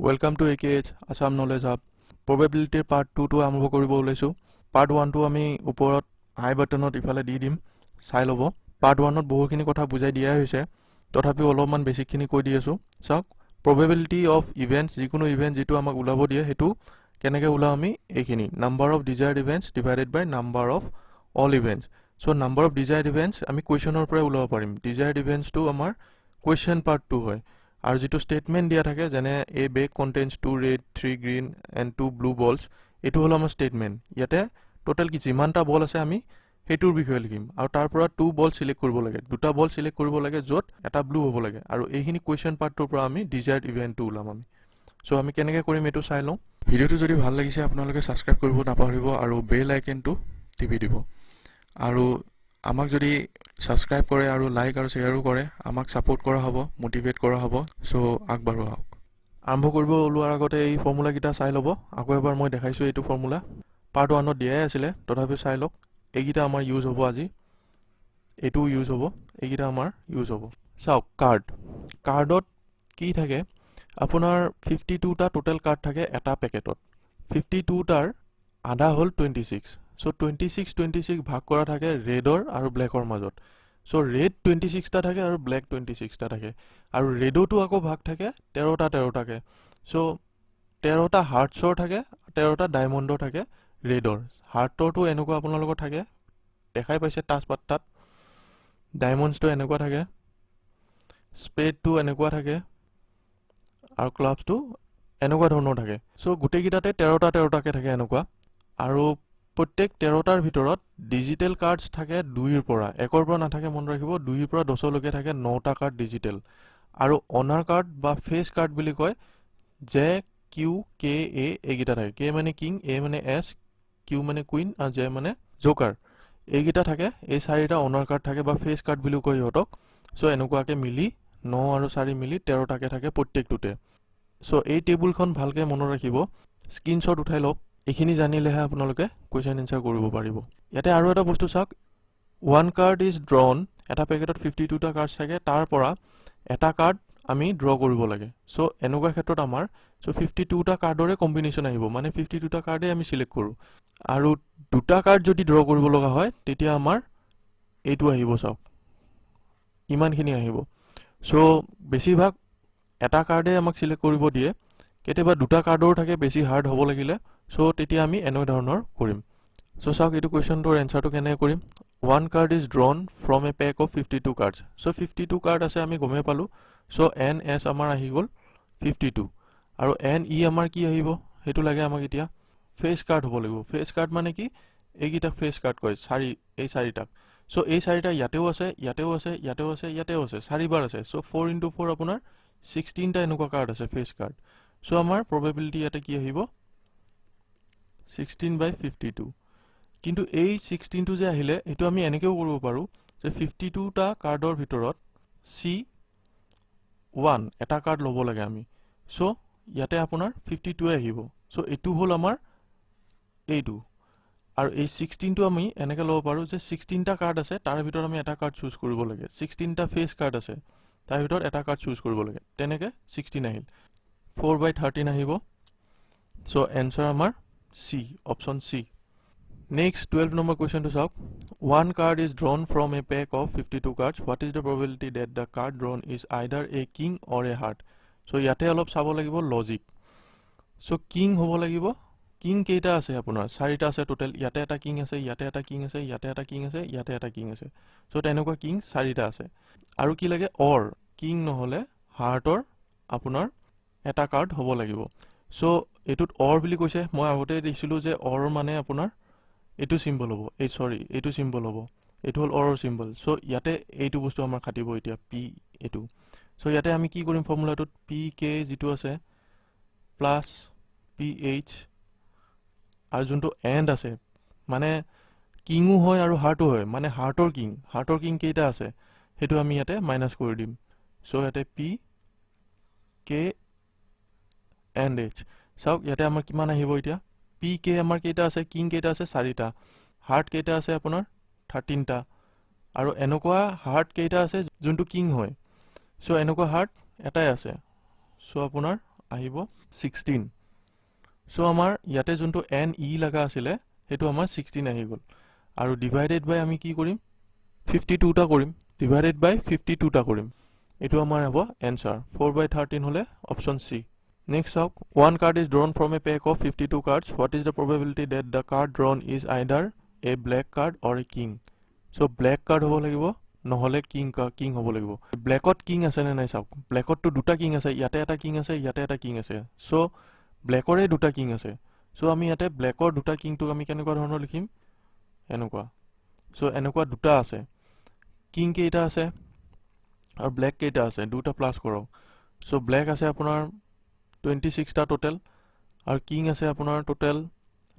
Welcome to AKH Assam Knowledge Hub. Probability part 2 to আৰম্ভ কৰিব ওলাইছো. Part 1 টো আমি ওপৰত আই বাটনত ইফালে দি দিম চাই লব. Part 1 ত বহুখিনি কথা বুজাই দিয়া হৈছে. তথাপি অলপমান বেছিকখিনি কৈ দি আছো. চাওক probability of events যিকোনো ইভেন্ট যেটো আমাক ওলাব দিয়ে হেতু কেনেকৈ ওলাও আমি এইখিনি number of desired events divided by number of all events. So number of desired events আমি কোৱেশ্চনৰ পৰা ওলাব পাৰিম. Desired events টো আমাৰ question part 2 হয়. আৰু যেটো স্টেটমেন্ট দিয়া থাকে যেনে a bag contains 2 red 3 green and 2 blue balls এটো হল আমাৰ স্টেটমেন্ট ইয়াতে টোটাল কি যিমানটা বল আছে আমি হেতুৰ বিষয়ে লিখিম আৰু তাৰ পৰা 2 বল সিলেক্ট কৰিব লাগে দুটা বল সিলেক্ট কৰিব লাগে যত এটা ব্লু হ'ব লাগে আৰু এইখিনি কোৱেশ্চন পাৰ্টৰ পৰা আমি ডিজায়াৰ্ড ইভেন্ট টো ওলাম আমি সো আমি কেনেকৈ কৰিম এটো চাই লওঁ ভিডিওটো যদি ভাল লাগিছে আপোনালোকে সাবস্ক্ৰাইব কৰিব নাপাহৰিব আৰু বেল আইকনটো টিপি দিব আৰু আমাক যদি সাবস্ক্ৰাইব কৰে আৰু লাইক আৰু শেয়াৰো কৰে আমাক সাপোৰ্ট কৰা হ'ব মোটিভেট কৰা হ'ব সো আগবাঢ়ো আহক আৰম্ভ কৰিব ওলোৱাৰ আগতে এই ফৰ্মুলা কিটা চাই লব আকৌ এবাৰ মই দেখাইছো এইটো ফৰ্মুলা পাৰ্ট 1 ত দিয়াই আছিল তথাপি চাই লওক এইকিটা আমাৰ ইউজ হ'ব আজি এটো ইউজ হ'ব এইকিটা আমাৰ ইউজ হ'ব চাওক কাৰ্ডত কি থাকে আপোনাৰ 52 টা টোটাল কাৰ্ড থাকে এটা পেকেটত 52 টাৰ আধা হল 26 সো 26 ভাগ কৰা থাকে ৰেডৰ আৰু ব্ল্যাকৰ মাজত সো ৰেড 26 টা থাকে আৰু ব্ল্যাক 26 টা থাকে আৰু ৰেডটো আকৌ ভাগ থাকে 13 টাকে সো 13 টা হাৰ্টছৰ থাকে 13 টা ডায়মণ্ডৰ থাকে ৰেডৰ হাৰ্টৰটো এনেকুৱা আপোনালোকৰ থাকে দেখাই পাইছে টাচ পাত্তাত ডায়মণ্ডছটো এনেকুৱা থাকে স্পেডটো এনেকুৱা থাকে আৰু ক্লাবছটো এনেকুৱা ধৰণৰ থাকে সো গুটেই কিটাতে 13 টাকে থাকে এনেকুৱা আৰু প্ৰত্যেক 13টাৰ ভিতৰত ডিজিটেল কাৰ্ডছ থাকে 2 ৰ পৰা 1 ৰ পৰা নাথাকে মন ৰাখিব 2 ৰ পৰা 10 লৈকে থাকে 9টা কাৰ্ড ডিজিটেল আৰু অনাৰ কাৰ্ড বা ফেস কাৰ্ড বুলি কয় জে কিউ কে এ এইগিটা থাকে কে মানে কিং এ মানে এছ কিউ মানে কুইন আৰু জে মানে জোকাৰ এইগিটা থাকে এই চাৰিটা অনাৰ কাৰ্ড থাকে বা ফেস কাৰ্ড বুলি কয় ইহতক সো এনেকুৱাকে মিলি 9 আৰু 4 মিলি 13 টাকে থাকে প্ৰত্যেকটোতে সো এই টেবুলখন ভালকে মনত ৰাখিব স্ক্ৰিনশ্বট উঠাই লওক এইখিনি জানিলেহে আপোনালোকে কোৱেশ্চন আনসাৰ কৰিব পাৰিব ইয়াতে আৰু এটা বস্তু চাওক ওৱান কাৰ্ড ইজ ড্ৰন এটা পেকেটত 52 টা কাৰ্ড থাকে তাৰ পৰা এটা কাৰ্ড আমি ড্ৰ কৰিব লাগে সো এনেকুৱা ক্ষেত্ৰত আমাৰ সো 52 টা কাৰ্ডৰে কম্বিনেশন আহিব মানে 52 টা কাৰ্ডে আমি সিলেক্ট কৰো আৰু দুটা কাৰ্ড যদি ড্ৰ কৰিব লগা হয় তেতিয়া আমাৰ এইটো আহিব চাওক ইমানখিনি আহিব সো বেছিভাগ এটা কাৰ্ডে আমাক সিলেক্ট কৰিব দিয়ে কেতিয়াবা দুটা কাৰ্ডৰ থাকে বেছি হাৰ্ড হ'ব লাগিলে সো তেতিয়া আমি এনে ধৰণৰ কৰিম সো চাওক এইটো কোৱেশ্চনটোৰ এনসাৰটো কেনে কৰিম one card is drawn from a pack of 52 cards so 52 card আছে আমি গমে পালো সো n s আমাৰ আহি গল 52 আৰু n e আমাৰ কি আহিব হেতু লাগে আমাক এতিয়া ফেস কাৰ্ড হ'ব লাগিব ফেস কাৰ্ড মানে কি এইগিটা ফেস কাৰ্ড কয় এই চাৰিটা সো এই চাৰিটা ইয়াতেও আছে ইয়াতেও আছে ইয়াতেও আছে ইয়াতেও আছে চাৰিবাৰ আছে সো 4 * 4 আপোনাৰ 16 টা এনেকুৱা কাৰ্ড আছে ফেস কাৰ্ড সো আমাৰ probability ইয়াতে কি আহিব 16/52 কিন্তু এই 16 টো যে আহিলে এটো আমি এনেকেও কৰিব পাৰো যে 52 টা কাৰ্ডৰ ভিতৰত C1 এটা কাৰ্ড লব লাগে আমি সো ইয়াতে আপোনাৰ 52 আহিব সো এটো হল আমাৰ এইটো আৰু এই 16 টো আমি এনেকে লব পাৰো যে 16 টা কাৰ্ড আছে তাৰ ভিতৰত আমি এটা কাৰ্ড চুজ কৰিব লাগে 16 টা ফেস কাৰ্ড আছে তাৰ ভিতৰত এটা কাৰ্ড চুজ কৰিব লাগে তেনেকে 16 আহিল 4/13 আহিব সো আনসাৰ আমাৰ C option C Next 12 number question to solve. One card is drawn from a pack of 52 cards. What is the probability that the card drawn is either a king or a heart? So yate অলপ চাব লাগিব logic so king হ'ব লাগিব king কেইটা আছে আপোনাৰ চাৰিটা আছে টোটাল ইয়াতে এটা king আছে ইয়াতে এটা king আছে ইয়াতে এটা king আছে ইয়াতে এটা king আছে so তেনেকুৱা king চাৰিটা আছে আৰু কি লাগে or king নহলে হাৰ্টৰ আপোনাৰ এটা কাৰ্ড হ'ব লাগিব so এটোত or বুলি কৈছে মই আগতে দিছিলো যে or মানে আপোনাৰ এটো সিম্বল হ'ব এই সৰি এটো সিম্বল হ'ব এটো হল অৰ সিম্বল সো ইয়াতে এইটো বস্তু আমাৰ খাটিব এতিয়া p এটো সো ইয়াতে আমি কি কৰিম ফৰ্মুলাটোত pk যেটো আছে প্লাস ph আৰু যোনটো এন্ড আছে মানে কিংও হয় আৰু হাৰ্টও হয় মানে হাৰ্টৰ কিং কেইটা আছে হেতু আমি ইয়াতে মাইনাস কৰি দিম সো ইয়াতে p k and h so ইয়াতে আমাৰ কিমান আহিব এতিয়া pk আমাৰ কেইটা আছে কিং কেইটা আছে চাৰিটা হাৰ্ট কেইটা আছে আপোনাৰ 13 টা আৰু এনেকুৱা হাৰ্ট কেইটা আছে যোনটো কিং হয় সো এনেকুৱা হাৰ্ট এটাই আছে সো আপোনাৰ আহিব 16 সো আমাৰ ইয়াতে যোনটো n e লাগা আছিলে হেতু আমাৰ 16 আহি গল আৰু ডিভাইডেড বাই আমি কি কৰিম 52 টা কৰিম ডিভাইডেড বাই 52 টা কৰিম এটো আমাৰ হ'ব आंसर 4/13 হলে option C Next up, one card is drawn from a pack of 52 cards. What is the probability that the card drawn is either a black card or a king? So black card হ'ব লাগিব নহলে king হ'ব লাগিব ব্ল্যাকত king আছে নে নাই চাওক ব্ল্যাকত তো দুটা কিং আছে ইয়াতে এটা কিং আছে ইয়াতে এটা কিং আছে সো ব্ল্যাকৰে দুটা কিং আছে সো আমি ইয়াতে ব্ল্যাকৰ দুটা কিং তো আমি কেনেকুৱা ধৰণৰ লিখিম এনেকুৱা সো এনেকুৱা দুটা আছে কিং কেইটা আছে আৰু ব্ল্যাক কেইটা আছে দুটা প্লাস কৰক সো ব্ল্যাক আছে আপোনাৰ 26 টা টোটাল আৰু কিং আছে আপোনাৰ টোটাল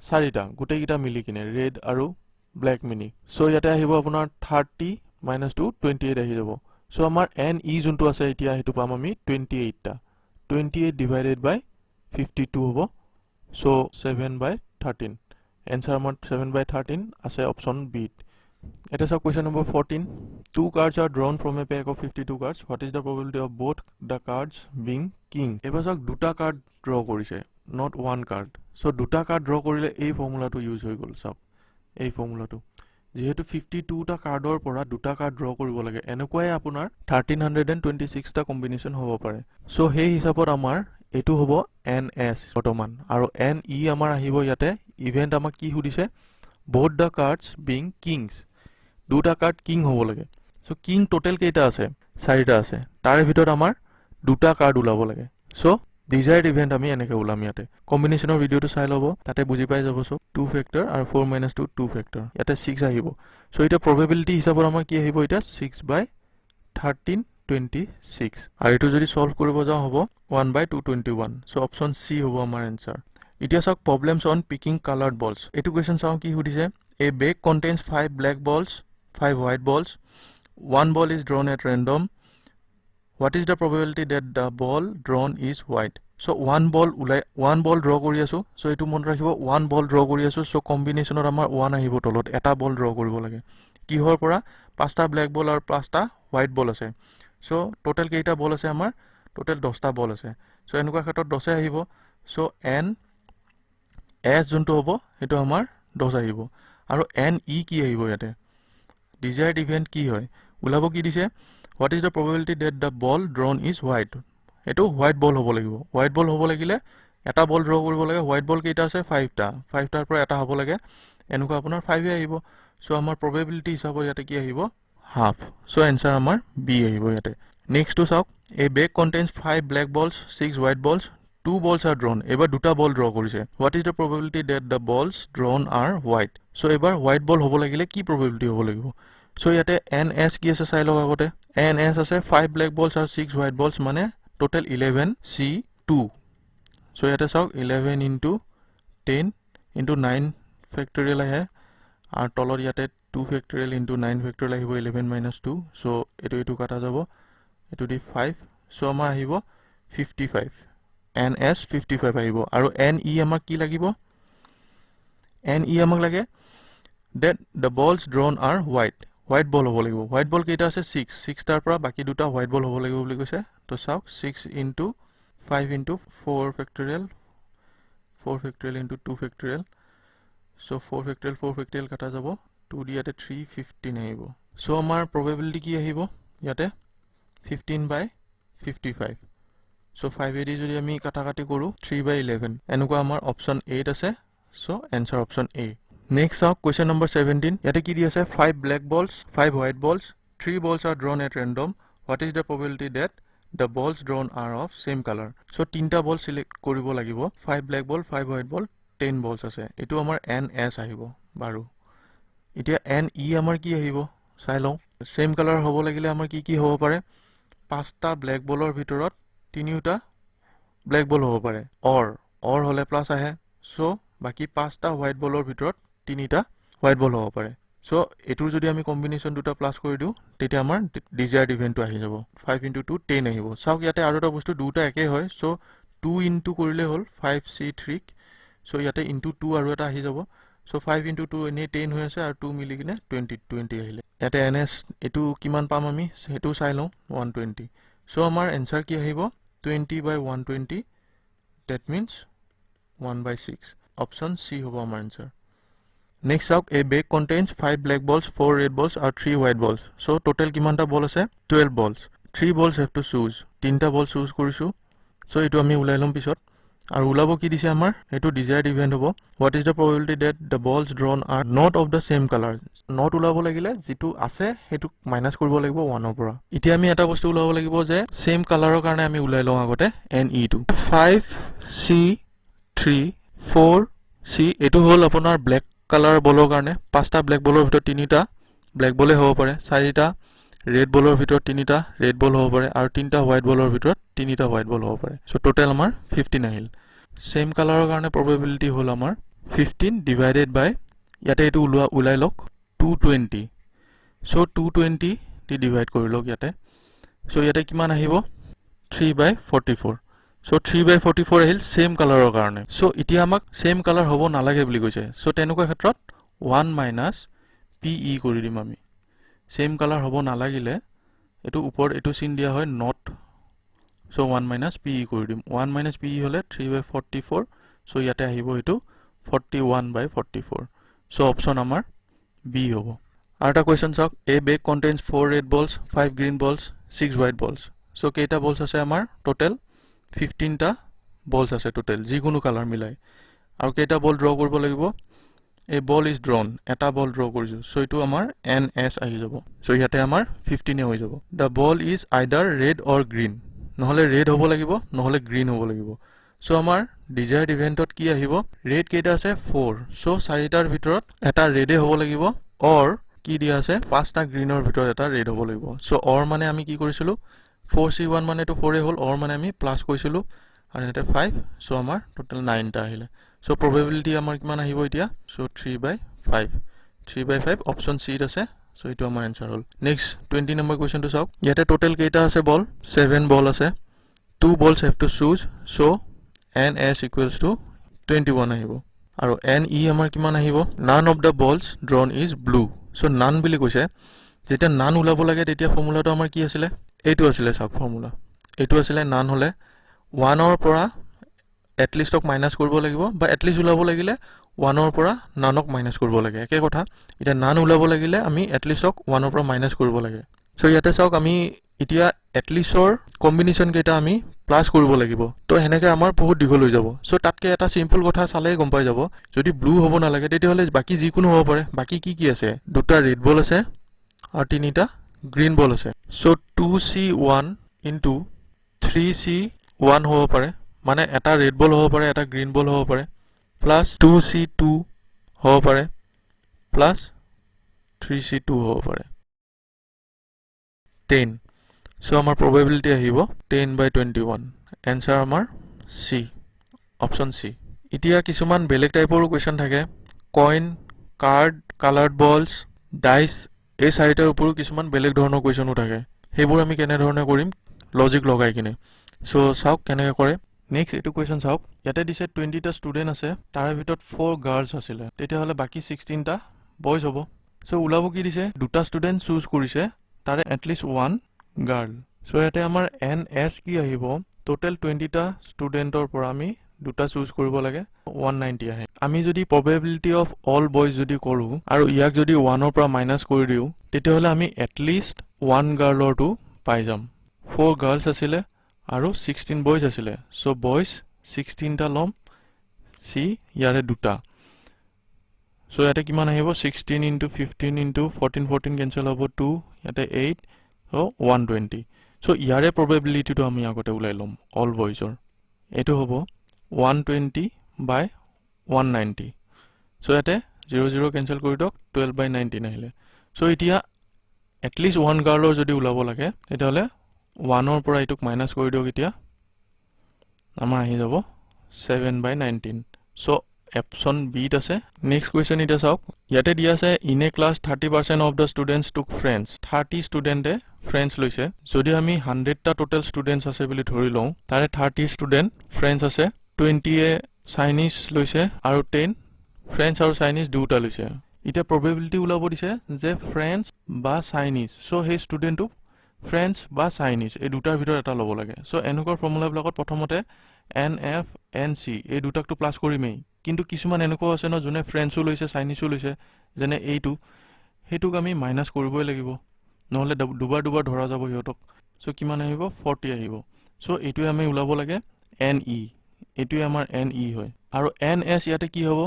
4 টা গুটেই কিটা মিলি কিনে ৰেড আৰু ব্ল্যাক মিনি সো ইয়াতে আহিব আপোনাৰ 30 - 2 28 আহি যাব সো আমাৰ n e যোনটো আছে এতিয়া হেতু পাম আমি 28 টা 28 ডিভাইডেড বাই 52 হ'ব সো 7/13 आंसर আমাৰ 7/13 আছে option B It is a question number 14. Two cards are drawn from a pack of 52 cards. What is the probability of both the cards being king? এবাৰ চাওক দুটা কাৰ্ড ড্ৰ কৰিছে not one card. So দুটা card draw কৰিলে এই ফৰ্মুলাটো use হৈ গল চাওক এই ফৰ্মুলাটো যেহেতু 52 টা কাৰ্ডৰ পৰা দুটা কাৰ্ড ড্ৰ কৰিব লাগে এনেকুৱাই আপোনাৰ 1326 টা কম্বিনেশন হ'ব পাৰে সো সেই হিচাপত আমাৰ এটো হ'ব ns বৰ্তমান আৰু ne আমাৰ আহিব ইয়াতে ইভেন্ট আমাক কি সুধিছে both the cards being kings দুটা কাৰ্ড কিং হ'ব লাগে সো কিং টোটাল কেইটা আছে 4টা আছে তাৰে ভিতৰত আমাৰ দুটা কাৰ্ড উলাব লাগে সো ডিজায়াৰ্ড ইভেন্ট আমি এনেকে উলাম ইয়াতে কম্বিনেশনৰ ভিডিওটো চাই লব তাতে বুজি পাই যাব সো 2 ফেক্টৰ আৰু 4 - 2 2 ফেক্টৰ ইয়াতে 6 আহিব সো এটা প্ৰবাবিলিটি হিচাপত আমাৰ কি আহিব এটা 6/1326 আৰু এটো যদি সলভ কৰিব যাও হ'ব 1/221 সো অপচন সি হ'ব আমাৰ आंसर এতিয়া চাওক problems on picking colored balls এটো কোৱেশ্চন চাও কি সুধিছে a bag contains 5 black balls 5 white balls one ball is drawn at random what is the probability that the ball drawn is white so one ball draw কৰি আছো so এটো মন ৰাখিব one ball draw কৰি আছো so কম্বিনেশনৰ আমাৰ 1 আহিব তলত এটা বল ড্ৰ কৰিব লাগে কিহৰ পৰা পাঁচটা ব্ল্যাক বল আৰু পাঁচটা হোৱাইট বল আছে so টোটাল কেইটা বল আছে আমাৰ টোটাল 10টা বল আছে so এনেকুৱা ক্ষেত্ৰত 10 আহিব so n s যোনটো হ'ব হেতু আমাৰ 10 আহিব আৰু n e কি আহিব ইয়াতে desired event কি হয় উলাব কি দিছে what is the probability that the ball drawn is white এটো হোৱাইট বল হ'ব লাগিব হোৱাইট বল হ'ব লাগিলে এটা বল ড্ৰ কৰিব লাগে হোৱাইট বল কেইটা আছে 5টা 5টাৰ পৰা এটা হ'ব লাগে এনেকুৱা আপোনাৰ 5 আহিব সো আমাৰ probability হিচাপত ইয়াতে কি আহিব হাফ সো आंसर আমাৰ বি আহিব ইয়াতে নেক্সট টু চাওক a bag contains 5 black balls 6 white balls 2 balls are drawn এবাৰ দুটা বল ড্ৰ কৰিছে what is the probability that the balls drawn are white so এবাৰ হোৱাইট বল হ'ব লাগিলে কি probability হ'ব লাগিব so ইয়াতে ns কি আছে চাই লওক আগতে ns আছে 5 black balls আৰু 6 white balls মানে total 11 c2 so ইয়াতে চাওক 11 into 10 into 9 factorial আহে আৰু তলৰ ইয়াতে 2 factorial into 9 factorial আহিব 11 - 2 so এটো কাটা যাব এটো দি 5 so আমাৰ আহিব 55 ns 55 আহিব আৰু ne আমাক কি লাগিব ne আমাক লাগে that the balls drawn are white ball হ'ব লাগিব white ball কেইটা আছে 6 তাৰ পৰা বাকি দুটা white ball হ'ব লাগিব বুলি কৈছে তো চাওক 6 into 5 into 4 factorial into 2 factorial so 4 factorial কাটা যাব 2 দিয়াতে 315 আহিব so আমাৰ probability কি আহিব ইয়াতে 15/55 so 5 এদি যদি আমি কাটাকাটি কৰো 3/11 এনেকুৱা আমাৰ অপচন 8 আছে so answer option A next up question number 17 ইয়াতে কি দি আছে 5 black balls 5 white balls 3 balls are drawn at random what is the probability that the balls drawn are of same color so তিনটা বল select কৰিব লাগিব 5 black ball 5 white ball 10 balls আছে এটো আমাৰ ns আহিব বাৰু এতিয়া ne আমাৰ কি আহিব চাই লও same color হ'ব লাগিলে আমাৰ কি হ'ব পাৰে পাঁচটা ব্ল্যাক বলৰ ভিতৰত তিনিটা ব্ল্যাক বল হ'ব পাৰে or হলে প্লাস আহে সো বাকি পাঁচটা হোৱাইট বলৰ ভিতৰত তিনিটা হোৱাইট বল হ'ব পাৰে সো এটোৰ যদি আমি কম্বিনেশন দুটা প্লাস কৰি দিও তেতিয়া আমাৰ ডিজায়াৰ্ড ইভেন্টটো আহি যাব 5 into 2 10 আহিব চাওক ইয়াতে আৰু এটা বস্তু দুটা একে হয় সো 2 into কৰিলে হল 5c3 সো ইয়াতে into 2 আৰু এটা আহি যাব সো 5 into 2 এনে 10 হৈ আছে আৰু 2 মিলি কিনে 20 আহিলে ইয়াতে ns এটো কিমান পাম আমি হেতু চাই লও 120 সো আমাৰ आंसर কি আহিব 20/120 That means 1/6. Option C হ'ব আমাৰ answer. Next চাওক, a bag contains 5 black balls, 4 red balls আৰু 3 white balls. So total কিমানটা বল আছে? 12 balls. 3 balls have to choose. 3টা বল choose কৰিছো. So এইটো আমি উলাই লম পিছত। আৰু উলাব কি দিছে আমাৰ? এইটো desired event হ'ব. What is the probability that the balls drawn are not of the same color? Not উলাব লাগিলে যিটো আছে সেইটো মাইনাস কৰিব লাগিব 1 ৰ পৰা। এতিয়া আমি এটা বস্তু উলাব লাগিব যে same colorৰ কাৰণে আমি উলাই লওঁ আগতে NE2. 5C3 4C এইটো হ'ল আপোনাৰ black color বলৰ কাৰণে 5টা black বলৰ ভিতৰত 3টা black বলে হ'ব পাৰে, 4টা red বলৰ ভিতৰত 3টা red বল হ'ব পাৰে আৰু 3টা white বলৰ ভিতৰত 3টা white বল হ'ব পাৰে। So total আমাৰ 15 আহিল। Same colorৰ কাৰণে probability হ'ল আমাৰ 15 divided by ইয়াতে এইটো উলাই লওক 220. So 220 দি divide কৰি লওক ইয়াতে। So ইয়াতে কিমান আহিব? 3/44. So 3/44 আহিল same colorৰ কাৰণে। So এতিয়া আমাক same color হ'ব নালাগে বুলি কৈছে। So তেনেকুৱা ক্ষেত্ৰত 1 minus PE কৰি দিম আমি। Same color হ'ব নালাগিলে এইটো ওপৰত এইটো চিন দিয়া হয় not. So 1 minus PE কৰি দিম। 1 minus PE হলে 3/44. So ইয়াতে আহিব এইটো 41/44. So option আমাৰ B হ'ব। আৰু এটা question চাওক, a bag contains 4 red balls, 5 green balls, 6 white balls. So কেইটা balls আছে আমাৰ? Total 15টা balls আছে total, যিকোনো color মিলাই। আৰু কেইটা ball draw কৰিব লাগিব? A ball is drawn, এটা ball draw কৰিছো। So এইটো আমাৰ NS আহি যাব। So ইয়াতে আমাৰ 15 হৈ যাব। The ball is either red or green. নহলে red হ'ব লাগিব, নহলে green হ'ব লাগিব। So আমাৰ desired eventত কি আহিব? Red কেইটা আছে? 4. So 4টাৰ ভিতৰত এটা red হ'ব লাগিব or কি দিয়া আছে? 5টা greenৰ ভিতৰত এটা red হ'ব লাগিব। So or মানে আমি কি কৰিছিলো? 4C1 মানে এইটো 4 হ'ল, or মানে আমি প্লাস কৰিছিলো আৰু এটা 5. So আমাৰ total 9টা আহিলে। So probability আমাৰ কিমান আহিব এতিয়া? So 3/5. 3/5 option C আছে। So এইটো আমাৰ answer হ'ল। Next 20 number question to চাওক। ইয়াতে total কেইটা আছে ball? 7 ball আছে। 2 balls have to choose. So NS equals to 21 আহিব। আৰু NE আমাৰ কিমান আহিব? None of the balls drawn is blue. So none বুলি কৈছে। যেতিয়া none ওলাব লাগে তেতিয়া ফৰ্মুলাটো আমাৰ কি আছিলে? এইটো আছিলে চাওক ফৰ্মুলা। এইটো আছিলে none হলে 1 ৰ পৰা at least মাইনাস কৰিব লাগিব, বা at least ওলাব লাগিলে 1 ৰ পৰা none মাইনাস কৰিব লাগে। একে কথা। এতিয়া none ওলাব লাগিলে আমি at least 1 ৰ পৰা মাইনাস কৰিব লাগে। So ইয়াতে চাওক আমি এতিয়া at least ৰ কম্বিনেশন কেইটা আমি প্লাস কৰিব লাগিব। তো হেনেকে আমাৰ বহুত দীঘল হৈ যাব। So তাতকে এটা সিম্পল কথা চালে গম পাই যাব, যদি ব্লু হ'ব নালাগে তেতিয়াহলে বাকি যিকোনো হ'ব পাৰে। বাকি কি কি আছে? দুটা ৰেড বল আছে আৰু তিনিটা গ্ৰীন বল আছে। So 2C1 into 3C1 হ'ব পাৰে, মানে এটা ৰেড বল হ'ব পাৰে, এটা গ্ৰীন বল হ'ব পাৰে, প্লাস 2C2 হ'ব পাৰে, প্লাস 3C2 হ'ব পাৰে। 10. So আমাৰ probability আহিব 10/21. Answer আমাৰ C, option C। এতিয়া কিছুমান বেলেগ টাইপৰো question থাকে। Coin, card, colored balls, dice, এই চাৰিটাৰ ওপৰো কিছুমান বেলেগ ধৰণৰ কুৱেশ্যনো থাকে। সেইবোৰ আমি কেনে ধৰণে কৰিম? লজিক লগাই কিনে। সো চাওক কেনেকৈ কৰে। নেক্সট এইটো কুৱেশ্যন চাওক। ইয়াতে দিছে 20টা ষ্টুডেণ্ট আছে, তাৰে ভিতৰত 4 গাৰ্লছ আছিলে, তেতিয়াহ'লে বাকী 16টা বয়জ হ'ব। সো ওলাব কি দিছে? দুটা ষ্টুডেণ্ট চুজ কৰিছে, তাৰে এটলিষ্ট 1 গাৰ্ল। সো ইয়াতে আমাৰ NS কি আহিব? টোটেল 20টা ষ্টুডেণ্টৰ পৰা আমি দুটা চুজ কৰিব লাগে, 190 আহে। আমি যদি probability of all boys যদি কৰো আৰু ইয়াক যদি 1 ৰ পৰা মাইনাস কৰি দিও, তেতিয়াহ'লে আমি এটলিষ্ট 1 গাৰ্লৰটো পাই যাম। 4 গাৰ্লছ আছিলে আৰু 16 বয়জ আছিলে। সো বয়জ 16টা লম, সি ইয়াৰে দুটা। সো ইয়াতে কিমান আহিব? 16 into 15 into 14 14 কেনসেল হ'ব 2, ইয়াতে 8, সো 120। সো ইয়াৰে probabilityটো আমি আগতে উলাই লম all boysৰ। এটো হ'ব 120/190। সো ইয়াতে 0 0 কেনসেল কৰি দিয়ক, 12/19 আহিলে। সো এতিয়া এটলিষ্ট 1 গাৰ্লৰ যদি উলাব লাগে তেতিয়াহ'লে 1 ৰ পৰা এটোক মাইনাস কৰি দিয়ক। এতিয়া আমাৰ আহি যাব 7/19। সো অপশন বি ত আছে। নেক্সট কুৱেশ্যন এটা চাওক। ইয়াতে দিয়া আছে in a class 30% of the students টুক ফ্ৰেণ্ডছ। 30 ষ্টুডেণ্টে ফ্ৰেণ্ডছ লৈছে। যদি আমি 100টা টোটেল ষ্টুডেণ্টছ আছে বুলি ধৰি লওঁ, তাৰে 30 ষ্টুডেণ্ট ফ্ৰেণ্ডছ আছে, 20য়ে চাইনিজ লৈছে আৰু 10 ফ্ৰেঞ্চ আৰু চাইনিজ দুটা লৈছে। এতিয়া probability ওলাব দিছে যে ফ্ৰেঞ্চ বা চাইনিজ। সো সেই ষ্টুডেণ্টটো ফ্ৰেঞ্চ বা চাইনিজ এই দুটাৰ ভিতৰত এটা ল'ব লাগে। সো এনেকুৱা ফৰ্মুলাবিলাকত প্ৰথমতে NF NC এই দুটাকটো প্লাস কৰিমেই কিন্তু কিছুমান এনেকুৱা আছে ন যোনে ফ্ৰেঞ্চো লৈছে চাইনিজো লৈছে যেনে এইটো হেতুক আমি মাইনাস কৰিবই লাগিব নহলে দুবাৰ ধৰা যাব হিয়তক সো কিমান আহিব 40 আহিব সো এইটোৱে আমি উলাব লাগে NE এইটোৱে আমাৰ NE হয় আৰু NS ইয়াতে কি হ'ব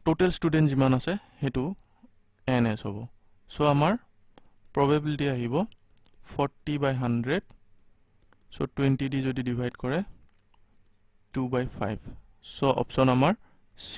টোটাল ষ্টুডেন্ট যিমান আছে হেতু NS হ'ব সো আমাৰ probability আহিব 40/100 সো 20 দি যদি ডিভাইড কৰে 2/5 সো অপশন আমাৰ C